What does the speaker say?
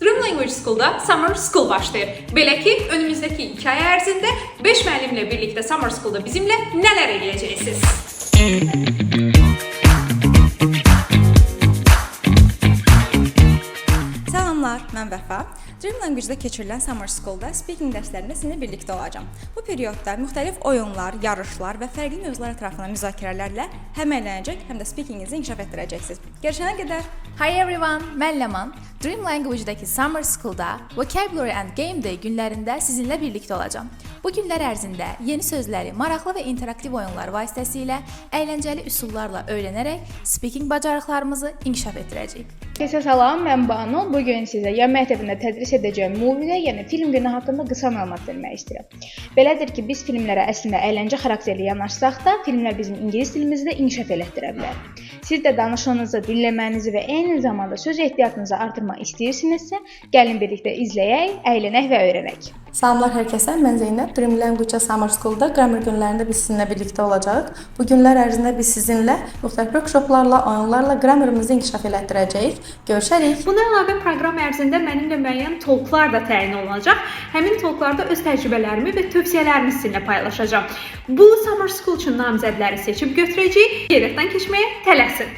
Dream Language School'da Summer School başlayır. Belə ki, önümüzdəki 2 ay ərzində 5 müəllimlə birlikdə Summer School'da bizimlə nələr eləyəcəksiniz? Salamlar, mən Vəfa. Dream Language-da keçirilən Summer School-da speaking dərslərində sizinlə birlikdə olacağam. Bu periodda müxtəlif oyunlar, yarışlar və fərqli mövzular ətrafında müzakirələrlə həm əylənəcək, həm də speakinginizi inkişaf etdirəcəksiniz. Görüşənə qədər. Hi everyone, mən Ləman. Dream Language-daki Summer School-da Vocabulary and Game Day günlərində sizinlə birlikdə olacağam. Bu günlər ərzində yeni sözləri maraqlı və interaktiv oyunlar vasitəsilə əyləncəli üsullarla öyrənərək speaking bacarıqlarımızı inkişaf etdirəcəyik. Herkese salam, mən Banu. Bugün sizə ya məktəbində tədris edəcəyim movie yəni film günü haqqında qısa məlumat vermək istəyirəm. Belədir ki, biz filmlərə əslində əyləncə xarakterli yanaşsaq da, filmlər bizim ingilis dilimizi də inkişaf elətdirə bilər. Siz də danışığınızı, dinləmənizi və eyni zamanda söz ehtiyatınızı artırmaq istəyirsinizsə, gəlin birlikdə izləyək, əylənək və öyrənək. Salamlar hər kəsə, mən Zeynəb. Dream Language Summer School-da Grammar günlərində biz sizinlə birlikdə olacağıq. Bu günlər ərzində biz sizinlə müxtəlif workshoplarla, oyunlarla qrammarımızı inkişaf elətdirəcəyik. Görüşərik. Buna əlavə proqram ərzində mənimlə müəyyən talklar da təyin olunacaq. Həmin talklarda öz təcrübələrimi və tövsiyələrimi sizinlə paylaşacağam. Bu Summer School üçün namizədləri seçib götürəcəyik. Yerdən keçməyə tələsin.